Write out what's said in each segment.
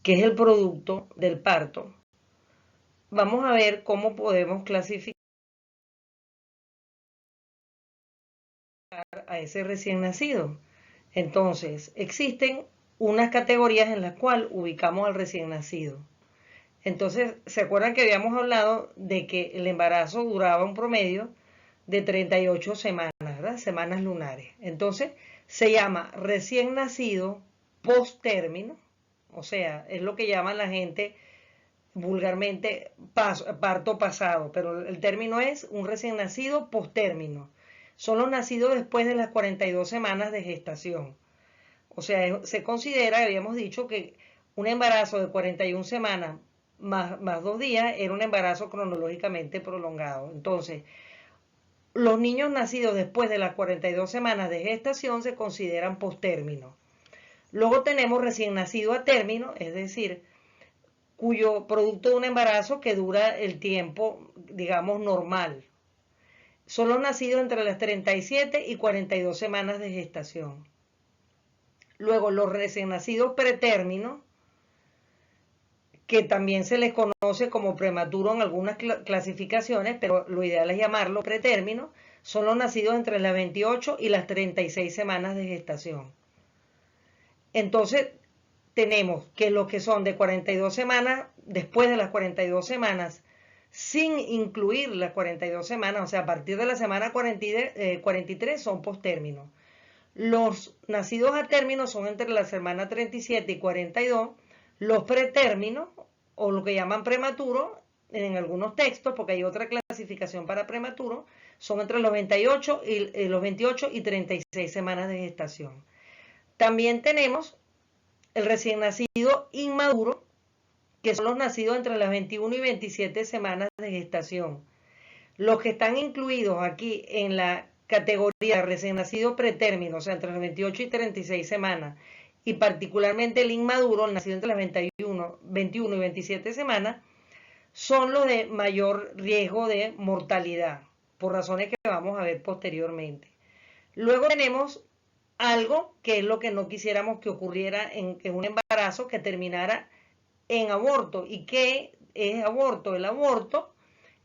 que es el producto del parto, vamos a ver cómo podemos clasificar a ese recién nacido. Entonces, existen unas categorías en las cuales ubicamos al recién nacido. Entonces, ¿se acuerdan que habíamos hablado de que el embarazo duraba un promedio de 38 semanas, ¿verdad? Semanas lunares. Entonces, se llama recién nacido post término, o sea, es lo que llaman la gente vulgarmente parto pasado, pero el término es un recién nacido post término. Son los nacidos después de las 42 semanas de gestación. O sea, se considera, habíamos dicho, que un embarazo de 41 semanas más 2 días era un embarazo cronológicamente prolongado. Entonces, los niños nacidos después de las 42 semanas de gestación se consideran postérmino. Luego tenemos recién nacido a término, es decir, cuyo producto de un embarazo que dura el tiempo, digamos, normal. Son los nacidos entre las 37 y 42 semanas de gestación. Luego los recién nacidos pretérmino, que también se les conoce como prematuro en algunas clasificaciones, pero lo ideal es llamarlo pretérmino, son los nacidos entre las 28 y las 36 semanas de gestación. Entonces, tenemos que los que son de 42 semanas, después de las 42 semanas, sin incluir las 42 semanas, o sea, a partir de la semana 43 son postérminos. Los nacidos a término son entre la semana 37 y 42, los pretérminos, o lo que llaman prematuro, en algunos textos, porque hay otra clasificación para prematuro, son entre los 28 y 36 semanas de gestación. También tenemos el recién nacido inmaduro, que son los nacidos entre las 21 y 27 semanas de gestación. Los que están incluidos aquí en la categoría recién nacido pretérmino, o sea, entre las 28 y 36 semanas, y particularmente el inmaduro, el nacido entre las 21 y 27 semanas, son los de mayor riesgo de mortalidad, por razones que vamos a ver posteriormente. Luego tenemos algo que es lo que no quisiéramos que ocurriera en un embarazo que terminara en aborto. ¿Y qué es aborto? El aborto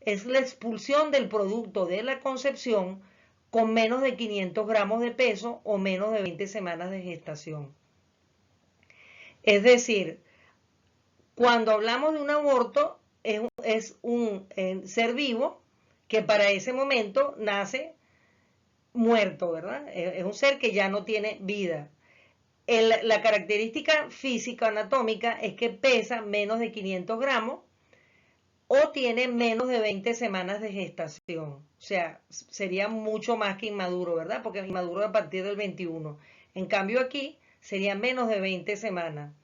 es la expulsión del producto de la concepción con menos de 500 gramos de peso o menos de 20 semanas de gestación. Es decir, cuando hablamos de un aborto, es un ser vivo que para ese momento nace muerto, ¿verdad? Es un ser que ya no tiene vida. La característica física anatómica es que pesa menos de 500 gramos o tiene menos de 20 semanas de gestación. O sea, sería mucho más que inmaduro, ¿verdad? Porque inmaduro a partir del 21. En cambio aquí sería menos de 20 semanas.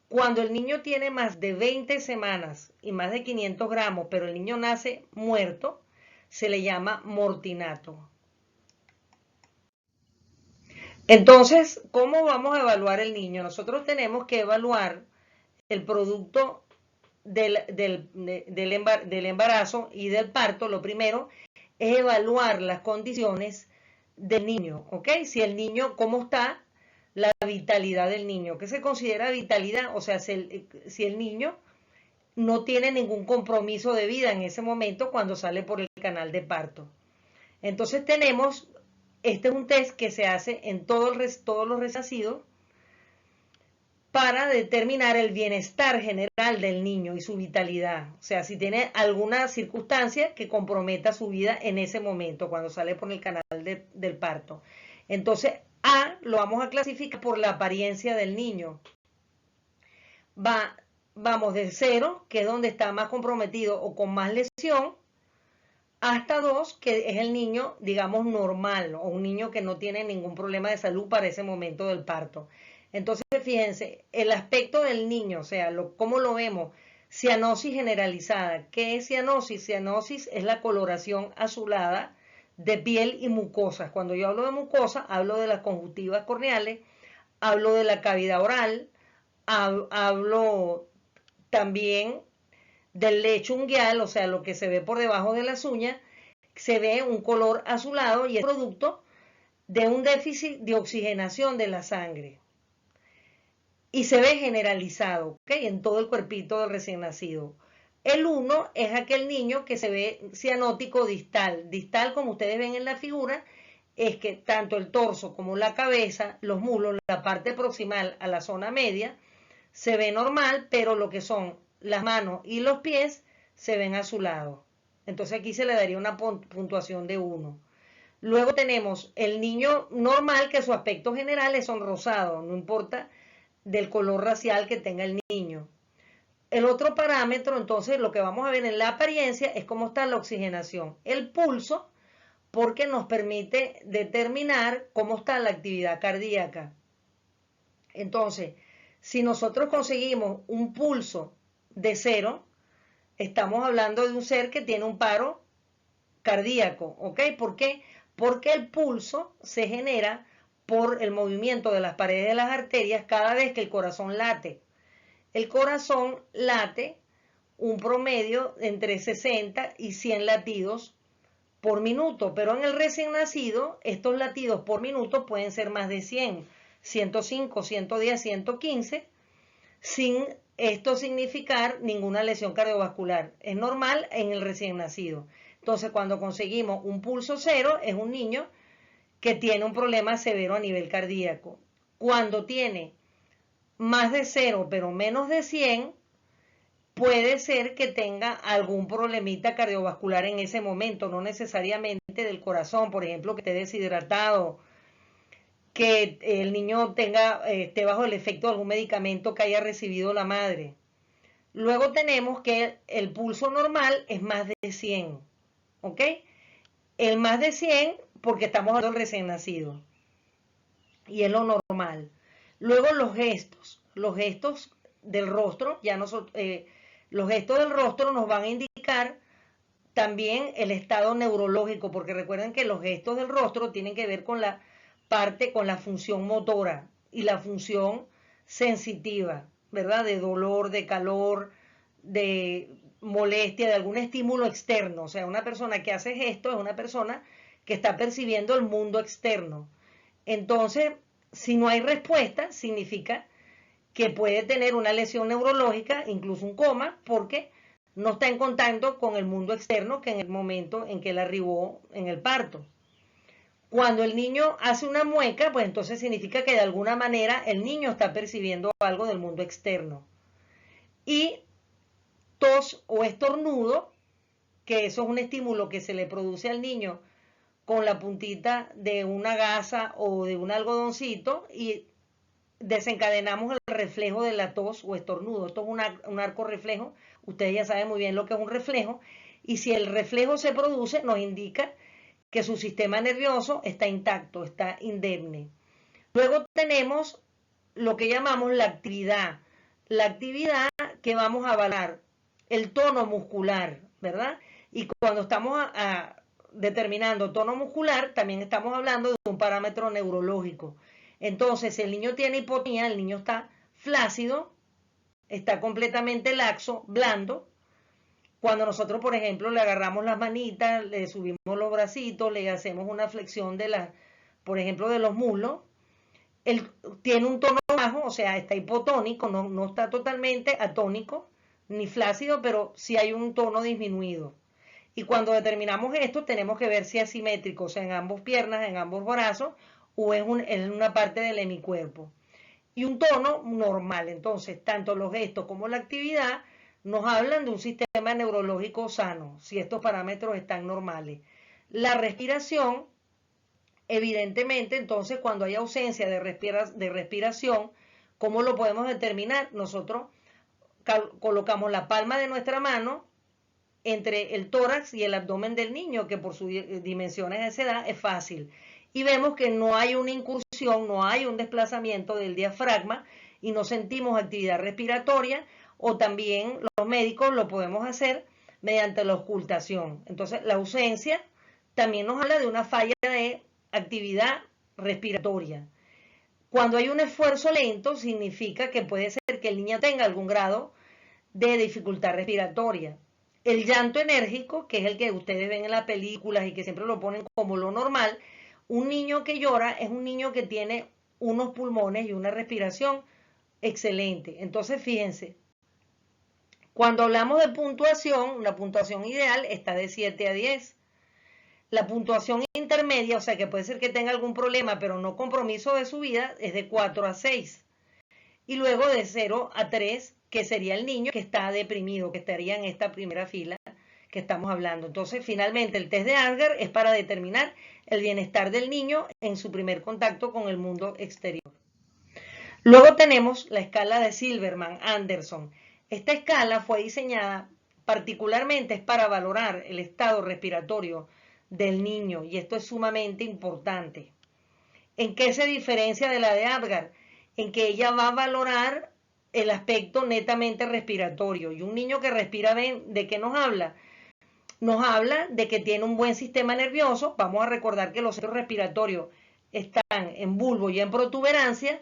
Cuando el niño tiene más de 20 semanas y más de 500 gramos, pero el niño nace muerto, se le llama mortinato. Entonces, ¿cómo vamos a evaluar el niño? Nosotros tenemos que evaluar el producto del embarazo y del parto. Lo primero es evaluar las condiciones del niño, ¿ok? Si el niño, ¿cómo está la vitalidad del niño? ¿Qué se considera vitalidad? O sea, si el niño no tiene ningún compromiso de vida en ese momento cuando sale por el canal de parto. Entonces tenemos, este es un test que se hace en todos los renacidos para determinar el bienestar general del niño y su vitalidad. O sea, si tiene alguna circunstancia que comprometa su vida en ese momento, cuando sale por el canal del parto. Entonces, A lo vamos a clasificar por la apariencia del niño. Vamos de 0, que es donde está más comprometido o con más lesión, hasta 2, que es el niño, digamos, normal, o un niño que no tiene ningún problema de salud para ese momento del parto. Entonces, fíjense, el aspecto del niño, o sea, cómo lo vemos, cianosis generalizada. ¿Qué es cianosis? Cianosis es la coloración azulada de piel y mucosas. Cuando yo hablo de mucosa, hablo de las conjuntivas corneales, hablo de la cavidad oral, hablo también del lecho unguial, o sea, lo que se ve por debajo de las uñas, se ve un color azulado y es producto de un déficit de oxigenación de la sangre. y se ve generalizado, ¿ok? En todo el cuerpito del recién nacido. El 1 es aquel niño que se ve cianótico distal. Distal, como ustedes ven en la figura, es que tanto el torso como la cabeza, los muslos, la parte proximal a la zona media, se ve normal, pero lo que son las manos y los pies se ven azulados. Entonces aquí se le daría una puntuación de 1. Luego tenemos el niño normal, que su aspecto general son rosados, no importa del color racial que tenga el niño. El otro parámetro, entonces, lo que vamos a ver en la apariencia es cómo está la oxigenación. El pulso, porque nos permite determinar cómo está la actividad cardíaca. Entonces, si nosotros conseguimos un pulso de 0, estamos hablando de un ser que tiene un paro cardíaco, ¿ok? ¿Por qué? Porque el pulso se genera por el movimiento de las paredes de las arterias cada vez que el corazón late. El corazón late un promedio entre 60 y 100 latidos por minuto, pero en el recién nacido estos latidos por minuto pueden ser más de 100, 105, 110, 115, sin esto significar ninguna lesión cardiovascular. Es normal en el recién nacido. Entonces, cuando conseguimos un pulso 0, es un niño que tiene un problema severo a nivel cardíaco. Cuando tiene más de 0, pero menos de 100, puede ser que tenga algún problemita cardiovascular en ese momento, no necesariamente del corazón, por ejemplo, que esté deshidratado, que el niño esté bajo el efecto de algún medicamento que haya recibido la madre. Luego tenemos que el pulso normal es más de 100, ¿ok? El más de 100 porque estamos hablando del recién nacido y es lo normal. Luego los gestos del rostro, los gestos del rostro nos van a indicar también el estado neurológico, porque recuerden que los gestos del rostro tienen que ver con con la función motora y la función sensitiva, ¿verdad? De dolor, de calor, de molestia, de algún estímulo externo. O sea, una persona que hace gestos es una persona que está percibiendo el mundo externo. Entonces, si no hay respuesta, significa que puede tener una lesión neurológica, incluso un coma, porque no está en contacto con el mundo externo que en el momento en que él arribó en el parto. Cuando el niño hace una mueca, pues entonces significa que de alguna manera el niño está percibiendo algo del mundo externo. Y tos o estornudo, que eso es un estímulo que se le produce al niño con la puntita de una gasa o de un algodoncito y desencadenamos el reflejo de la tos o estornudo. Esto es un arco reflejo. Ustedes ya saben muy bien lo que es un reflejo. Y si el reflejo se produce, nos indica que su sistema nervioso está intacto, está indemne. Luego tenemos lo que llamamos la actividad. La actividad que vamos a avalar, el tono muscular, ¿verdad? Y cuando estamos determinando tono muscular, también estamos hablando de un parámetro neurológico. Entonces, si el niño tiene hipotonía, el niño está flácido, está completamente laxo, blando. Cuando nosotros, por ejemplo, le agarramos las manitas, le subimos los bracitos, le hacemos una flexión por ejemplo, de los muslos, él tiene un tono bajo, o sea, está hipotónico, no está totalmente atónico, ni flácido, pero sí hay un tono disminuido. Y cuando determinamos esto, tenemos que ver si es simétrico, o sea, en ambas piernas, en ambos brazos, o en una parte del hemicuerpo. Y un tono normal. Entonces, tanto los gestos como la actividad nos hablan de un sistema neurológico sano, si estos parámetros están normales. La respiración, evidentemente, entonces, cuando hay ausencia de respiración, ¿cómo lo podemos determinar? Nosotros colocamos la palma de nuestra mano entre el tórax y el abdomen del niño, que por sus dimensiones de esa edad es fácil. Y vemos que no hay una incursión, no hay un desplazamiento del diafragma y no sentimos actividad respiratoria, o también los médicos lo podemos hacer mediante la auscultación. Entonces, la ausencia también nos habla de una falla de actividad respiratoria. Cuando hay un esfuerzo lento, significa que puede ser que el niño tenga algún grado de dificultad respiratoria. El llanto enérgico, que es el que ustedes ven en las películas y que siempre lo ponen como lo normal, un niño que llora es un niño que tiene unos pulmones y una respiración Excelente. Entonces, fíjense, cuando hablamos de puntuación, una puntuación ideal está de 7 a 10. La puntuación intermedia, o sea que puede ser que tenga algún problema, pero no compromiso de su vida, es de 4 a 6. Y luego de 0 a 3, que sería el niño que está deprimido, que estaría en esta primera fila que estamos hablando. Entonces, finalmente, el test de Asger es para determinar el bienestar del niño en su primer contacto con el mundo exterior. Luego tenemos la escala de Silverman-Anderson. Esta escala fue diseñada particularmente para valorar el estado respiratorio del niño, y esto es sumamente importante. ¿En qué se diferencia de la de Apgar? En que ella va a valorar el aspecto netamente respiratorio. Y un niño que respira bien, ¿de qué nos habla? Nos habla de que tiene un buen sistema nervioso. Vamos a recordar que los centros respiratorios están en bulbo y en protuberancia,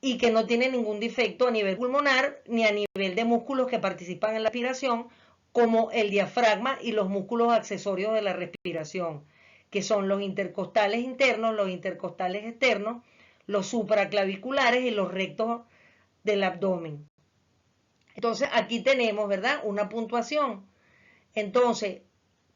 y que no tiene ningún defecto a nivel pulmonar ni a nivel de músculos que participan en la respiración, como el diafragma y los músculos accesorios de la respiración, que son los intercostales internos, los intercostales externos, los supraclaviculares y los rectos del abdomen. Entonces aquí tenemos, ¿verdad?, una puntuación. Entonces,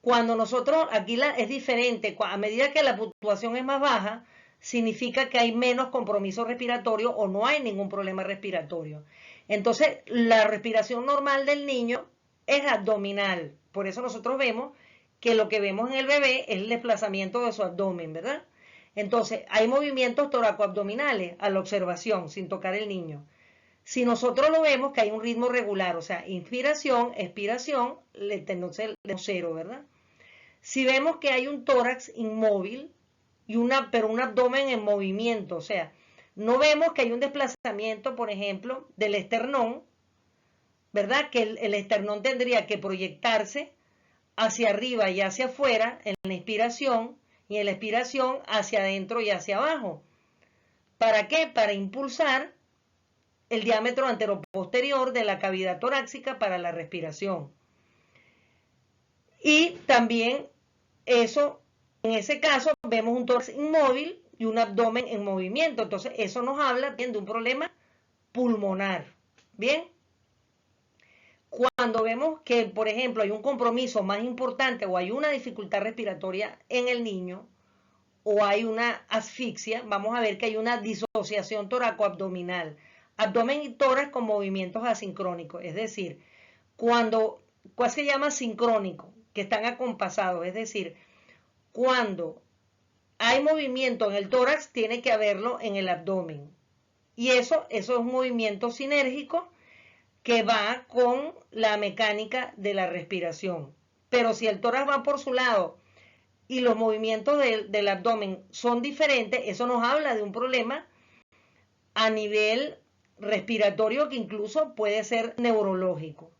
cuando nosotros, aquí es diferente, a medida que la puntuación es más baja, significa que hay menos compromiso respiratorio o no hay ningún problema respiratorio. Entonces, la respiración normal del niño es abdominal. Por eso nosotros vemos que lo que vemos en el bebé es el desplazamiento de su abdomen, ¿verdad? Entonces, hay movimientos toracoabdominales a la observación, sin tocar el niño. Si nosotros lo vemos que hay un ritmo regular, o sea, inspiración, expiración, entonces cero, ¿verdad? Si vemos que hay un tórax inmóvil, pero un abdomen en movimiento, o sea, no vemos que hay un desplazamiento, por ejemplo, del esternón, ¿verdad? Que el esternón tendría que proyectarse hacia arriba y hacia afuera en la inspiración, y en la expiración hacia adentro y hacia abajo. ¿Para qué? Para impulsar el diámetro anteroposterior de la cavidad torácica para la respiración. Y también eso, en ese caso, vemos un tórax inmóvil y un abdomen en movimiento. Entonces, eso nos habla bien de un problema pulmonar. Bien. Cuando vemos que, por ejemplo, hay un compromiso más importante o hay una dificultad respiratoria en el niño o hay una asfixia, vamos a ver que hay una disociación toracoabdominal. Abdomen y tórax con movimientos asincrónicos, es decir, ¿cuál se llama sincrónico? Que están acompasados, es decir, cuando hay movimiento en el tórax, tiene que haberlo en el abdomen. Y eso es un movimiento sinérgico que va con la mecánica de la respiración. Pero si el tórax va por su lado y los movimientos del abdomen son diferentes, eso nos habla de un problema a nivel respiratorio que incluso puede ser neurológico.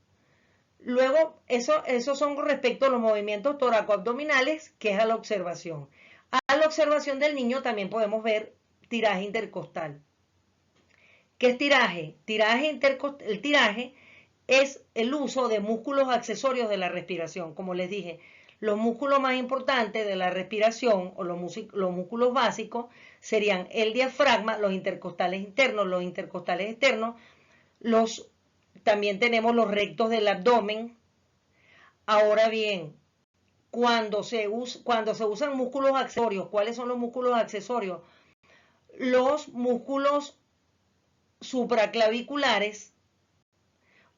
Luego, eso son con respecto a los movimientos toracoabdominales, que es a la observación. A la observación del niño también podemos ver tiraje intercostal. ¿Qué es tiraje? El tiraje es el uso de músculos accesorios de la respiración. Como les dije, los músculos más importantes de la respiración o los músculos básicos serían el diafragma, los intercostales internos, los intercostales externos, también tenemos los rectos del abdomen. Ahora bien, cuando se usan músculos accesorios, ¿cuáles son los músculos accesorios? Los músculos supraclaviculares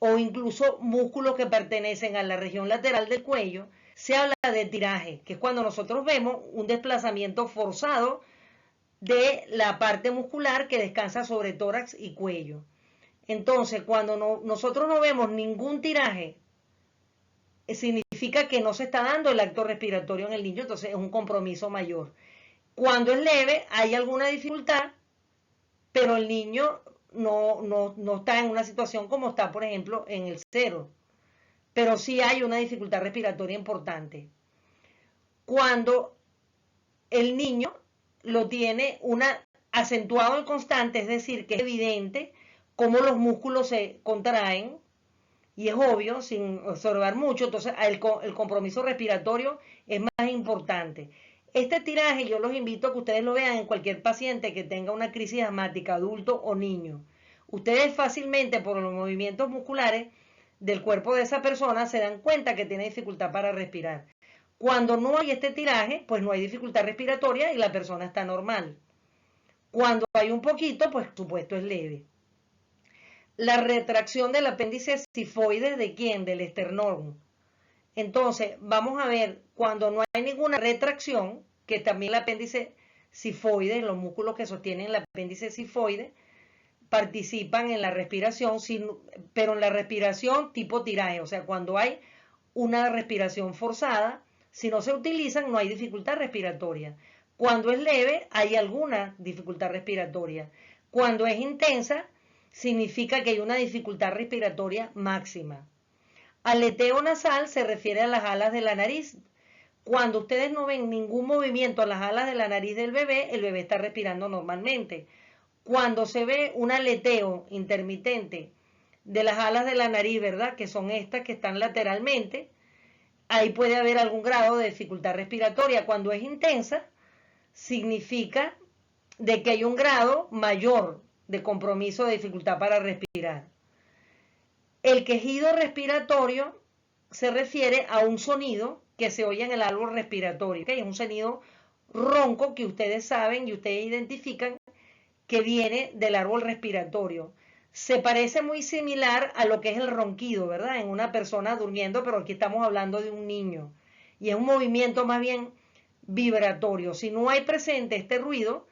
o incluso músculos que pertenecen a la región lateral del cuello. Se habla de tiraje, que es cuando nosotros vemos un desplazamiento forzado de la parte muscular que descansa sobre tórax y cuello. Entonces, cuando nosotros no vemos ningún tiraje, significa que no se está dando el acto respiratorio en el niño, entonces es un compromiso mayor. Cuando es leve, hay alguna dificultad, pero el niño no está en una situación como está, por ejemplo, en el 0. Pero sí hay una dificultad respiratoria importante. Cuando el niño lo tiene acentuado y constante, es decir, que es evidente cómo los músculos se contraen, y es obvio, sin observar mucho, entonces el compromiso respiratorio es más importante. Este tiraje yo los invito a que ustedes lo vean en cualquier paciente que tenga una crisis asmática, adulto o niño. ustedes fácilmente por los movimientos musculares del cuerpo de esa persona se dan cuenta que tiene dificultad para respirar. Cuando no hay este tiraje, pues no hay dificultad respiratoria y la persona está normal. Cuando hay un poquito, pues supuesto es leve. La retracción del apéndice sifoide, ¿de quién? Del esternón. Entonces, vamos a ver, cuando no hay ninguna retracción, que también el apéndice sifoide, los músculos que sostienen el apéndice sifoide, participan en la respiración, pero en la respiración tipo tiraje, o sea, cuando hay una respiración forzada, si no se utilizan no hay dificultad respiratoria. Cuando es leve hay alguna dificultad respiratoria. Cuando es intensa significa que hay una dificultad respiratoria máxima. Aleteo nasal se refiere a las alas de la nariz. Cuando ustedes no ven ningún movimiento a las alas de la nariz del bebé, el bebé está respirando normalmente. Cuando se ve un aleteo intermitente de las alas de la nariz, ¿verdad? Que son estas que están lateralmente, ahí puede haber algún grado de dificultad respiratoria. Cuando es intensa, significa de que hay un grado mayor de compromiso de dificultad para respirar. El quejido respiratorio se refiere a un sonido que se oye en el árbol respiratorio, ¿okay? Es un sonido ronco que ustedes saben y ustedes identifican que viene del árbol respiratorio. Se parece muy similar a lo que es el ronquido, ¿verdad? En una persona durmiendo, pero aquí estamos hablando de un niño. Y es un movimiento más bien vibratorio. Si no hay presente este ruido,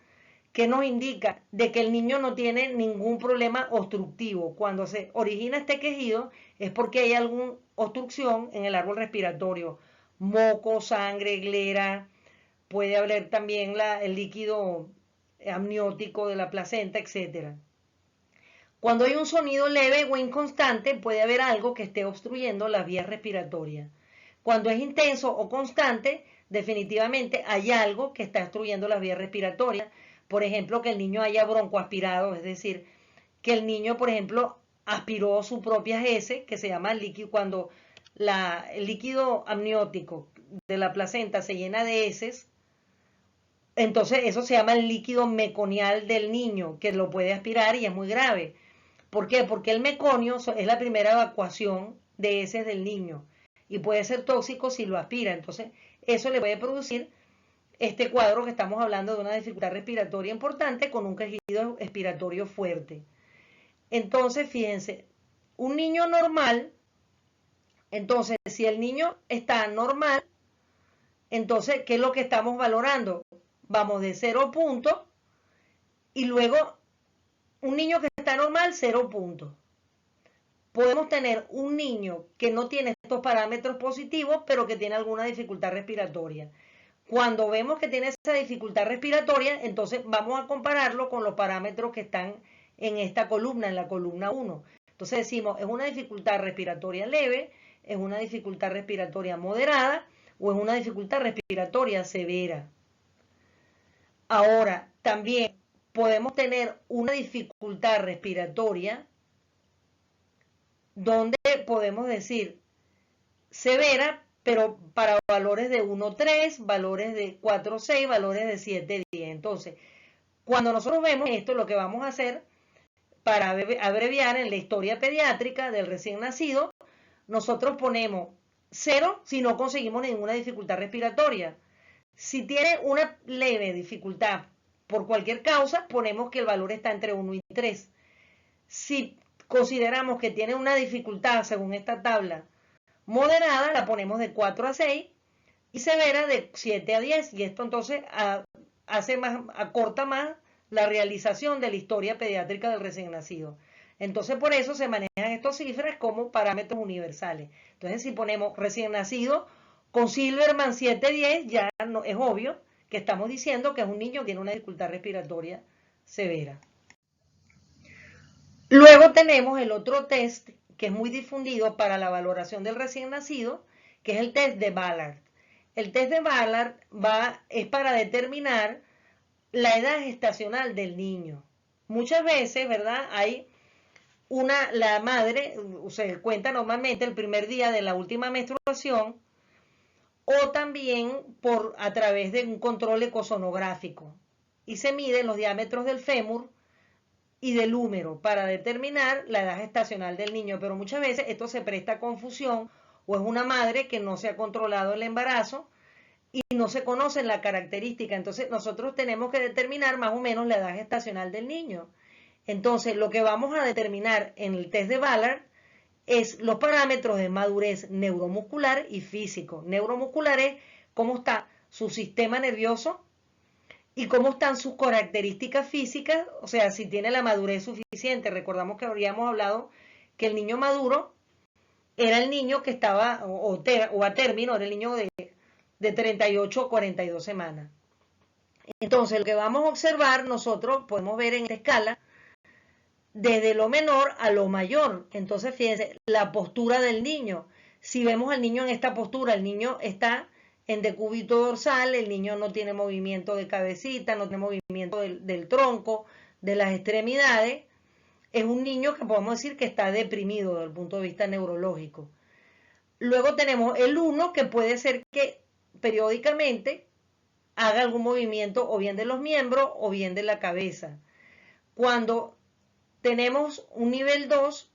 que nos indica de que el niño no tiene ningún problema obstructivo. Cuando se origina este quejido es porque hay alguna obstrucción en el árbol respiratorio. Moco, sangre, glera, puede haber también el líquido amniótico de la placenta, etc. Cuando hay un sonido leve o inconstante, puede haber algo que esté obstruyendo las vías respiratorias. Cuando es intenso o constante, definitivamente hay algo que está obstruyendo las vías respiratorias. Por ejemplo, que el niño haya broncoaspirado, es decir, que el niño, por ejemplo, aspiró su propia heces, que se llama líquido, cuando el líquido amniótico de la placenta se llena de heces, entonces eso se llama el líquido meconial del niño, que lo puede aspirar y es muy grave. ¿Por qué? Porque el meconio es la primera evacuación de heces del niño y puede ser tóxico si lo aspira. Entonces eso le puede producir este cuadro que estamos hablando de una dificultad respiratoria importante con un quejido expiratorio fuerte. Entonces, fíjense, un niño normal, entonces si el niño está normal, entonces, ¿qué es lo que estamos valorando? Vamos de 0 puntos y luego un niño que está normal, 0 puntos. Podemos tener un niño que no tiene estos parámetros positivos, pero que tiene alguna dificultad respiratoria. Cuando vemos que tiene esa dificultad respiratoria, entonces vamos a compararlo con los parámetros que están en esta columna, en la columna 1. Entonces decimos, es una dificultad respiratoria leve, es una dificultad respiratoria moderada o es una dificultad respiratoria severa. Ahora, también podemos tener una dificultad respiratoria donde podemos decir severa, pero para valores de 1,3, valores de 4,6, valores de 7,10. Entonces, cuando nosotros vemos esto, lo que vamos a hacer para abreviar en la historia pediátrica del recién nacido, nosotros ponemos 0 si no conseguimos ninguna dificultad respiratoria. Si tiene una leve dificultad por cualquier causa, ponemos que el valor está entre 1 y 3. Si consideramos que tiene una dificultad, según esta tabla, moderada, la ponemos de 4 a 6 y severa de 7 a 10. Y esto entonces acorta más la realización de la historia pediátrica del recién nacido. Entonces por eso se manejan estas cifras como parámetros universales. Entonces si ponemos recién nacido con Silverman 7-10, ya no, es obvio que estamos diciendo que es un niño que tiene una dificultad respiratoria severa. Luego tenemos el otro test que es muy difundido para la valoración del recién nacido, que es el test de Ballard. El test de Ballard es para determinar la edad gestacional del niño. Muchas veces, ¿verdad? La madre se cuenta normalmente el primer día de la última menstruación o también a través de un control ecosonográfico y se miden los diámetros del fémur y del húmero para determinar la edad gestacional del niño, pero muchas veces esto se presta a confusión o es una madre que no se ha controlado el embarazo y no se conocen la característica. Entonces nosotros tenemos que determinar más o menos la edad gestacional del niño. Entonces lo que vamos a determinar en el test de Ballard es los parámetros de madurez neuromuscular y físico. Neuromuscular es cómo está su sistema nervioso y cómo están sus características físicas, o sea, si tiene la madurez suficiente. Recordamos que habríamos hablado que el niño maduro era el niño que estaba, o a término, era el niño de 38 o 42 semanas. Entonces, lo que vamos a observar, nosotros podemos ver en esta escala, desde lo menor a lo mayor. Entonces, fíjense, la postura del niño. Si vemos al niño en esta postura, el niño está en decúbito dorsal, el niño no tiene movimiento de cabecita, no tiene movimiento del tronco, de las extremidades. Es un niño que podemos decir que está deprimido desde el punto de vista neurológico. Luego tenemos el 1, que puede ser que periódicamente haga algún movimiento o bien de los miembros o bien de la cabeza. Cuando tenemos un nivel 2,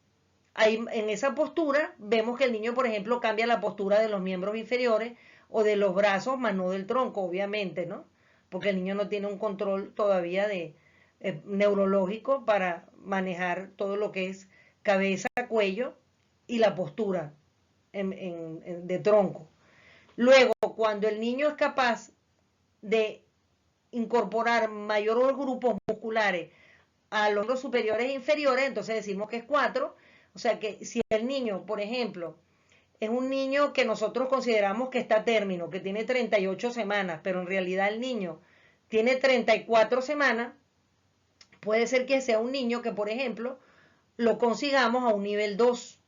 ahí, en esa postura vemos que el niño, por ejemplo, cambia la postura de los miembros inferiores o de los brazos, más no del tronco, obviamente, ¿no? Porque el niño no tiene un control todavía neurológico para manejar todo lo que es cabeza, cuello y la postura de tronco. Luego, cuando el niño es capaz de incorporar mayores grupos musculares a los miembros superiores e inferiores, entonces decimos que es 4. O sea que si el niño, por ejemplo, es un niño que nosotros consideramos que está a término, que tiene 38 semanas, pero en realidad el niño tiene 34 semanas, puede ser que sea un niño que, por ejemplo, lo consigamos a un nivel 2.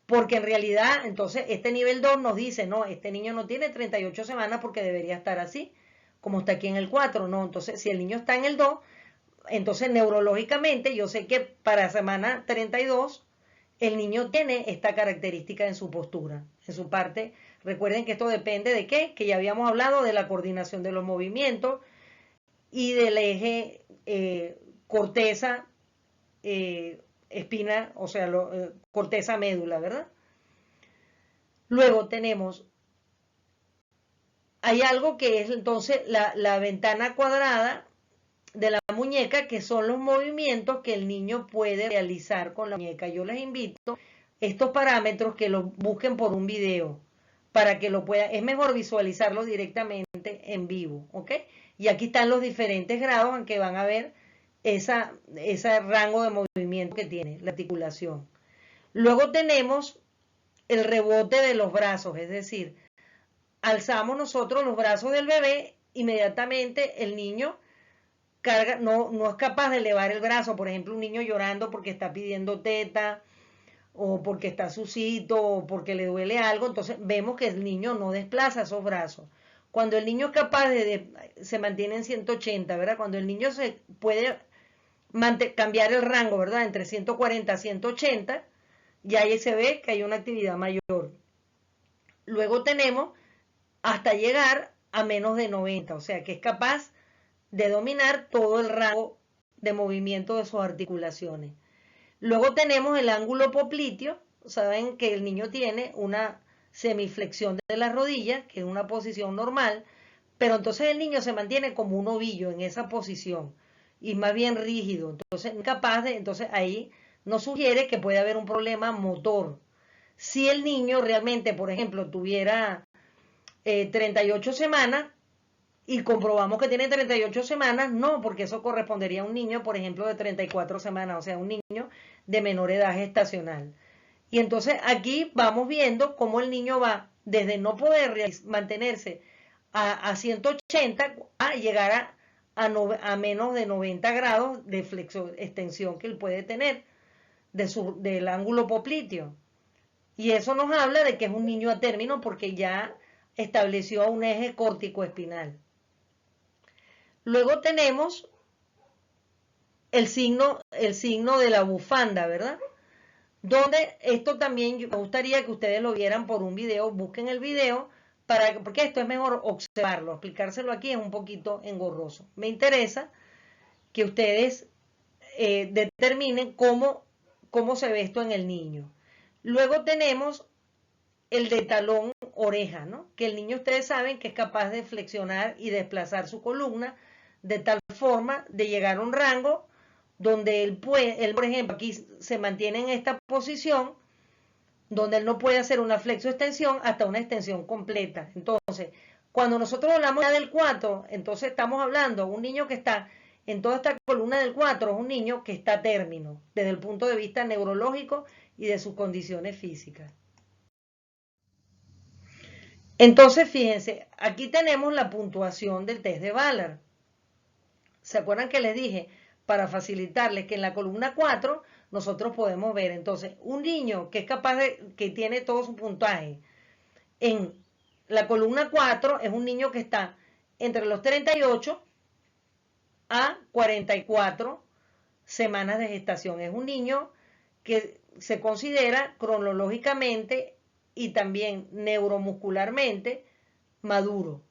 Porque en realidad, entonces, este nivel 2 nos dice, no, este niño no tiene 38 semanas porque debería estar así, como está aquí en el 4, ¿no? Entonces, si el niño está en el 2, entonces neurológicamente yo sé que para semana 32 el niño tiene esta característica en su postura, en su parte. Recuerden que esto depende de qué, que ya habíamos hablado de la coordinación de los movimientos y del eje corteza, espina, o sea, corteza médula, ¿verdad? Luego tenemos, hay algo que es entonces la ventana cuadrada de la muñeca, que son los movimientos que el niño puede realizar con la muñeca. Yo les invito estos parámetros que los busquen por un video para que lo puedan, es mejor visualizarlo directamente en vivo, ¿ok? Y aquí están los diferentes grados en que van a ver ese rango de movimiento que tiene la articulación. Luego tenemos el rebote de los brazos, es decir, alzamos nosotros los brazos del bebé, inmediatamente el niño carga, no es capaz de elevar el brazo. Por ejemplo, un niño llorando porque está pidiendo teta, o porque está sucito, o porque le duele algo, entonces vemos que el niño no desplaza esos brazos. Cuando el niño es capaz se mantiene en 180, ¿verdad? Cuando el niño se puede cambiar el rango, ¿verdad? Entre 140 a 180, ya ahí se ve que hay una actividad mayor. Luego tenemos hasta llegar a menos de 90, o sea que es capaz de dominar todo el rango de movimiento de sus articulaciones. Luego tenemos el ángulo popliteo. Saben que el niño tiene una semiflexión de las rodillas, que es una posición normal, pero entonces el niño se mantiene como un ovillo en esa posición y más bien rígido. Entonces, capaz de, entonces ahí nos sugiere que puede haber un problema motor. Si el niño realmente, por ejemplo, tuviera 38 semanas, y comprobamos que tiene 38 semanas, no, porque eso correspondería a un niño, por ejemplo, de 34 semanas, o sea, un niño de menor edad gestacional. Y entonces aquí vamos viendo cómo el niño va desde no poder mantenerse a 180 a llegar a menos de 90 grados de extensión que él puede tener del ángulo popliteo. Y eso nos habla de que es un niño a término porque ya estableció un eje córtico-espinal. Luego tenemos el signo de la bufanda, ¿verdad? Donde esto también me gustaría que ustedes lo vieran por un video, busquen el video, porque esto es mejor observarlo, explicárselo aquí es un poquito engorroso. Me interesa que ustedes determinen cómo se ve esto en el niño. Luego tenemos el de talón oreja, ¿no? Que el niño, ustedes saben que es capaz de flexionar y desplazar su columna de tal forma de llegar a un rango donde él puede, él por ejemplo aquí se mantiene en esta posición donde él no puede hacer una flexo-extensión hasta una extensión completa. Entonces, cuando nosotros hablamos ya del 4, entonces estamos hablando de un niño que está en toda esta columna del 4, es un niño que está a término, desde el punto de vista neurológico y de sus condiciones físicas. Entonces, fíjense, aquí tenemos la puntuación del test de Ballard. ¿Se acuerdan que les dije? Para facilitarles que en la columna 4 nosotros podemos ver, entonces, un niño que es capaz de, que tiene todo su puntaje en la columna 4 es un niño que está entre los 38 a 44 semanas de gestación. Es un niño que se considera cronológicamente y también neuromuscularmente maduro.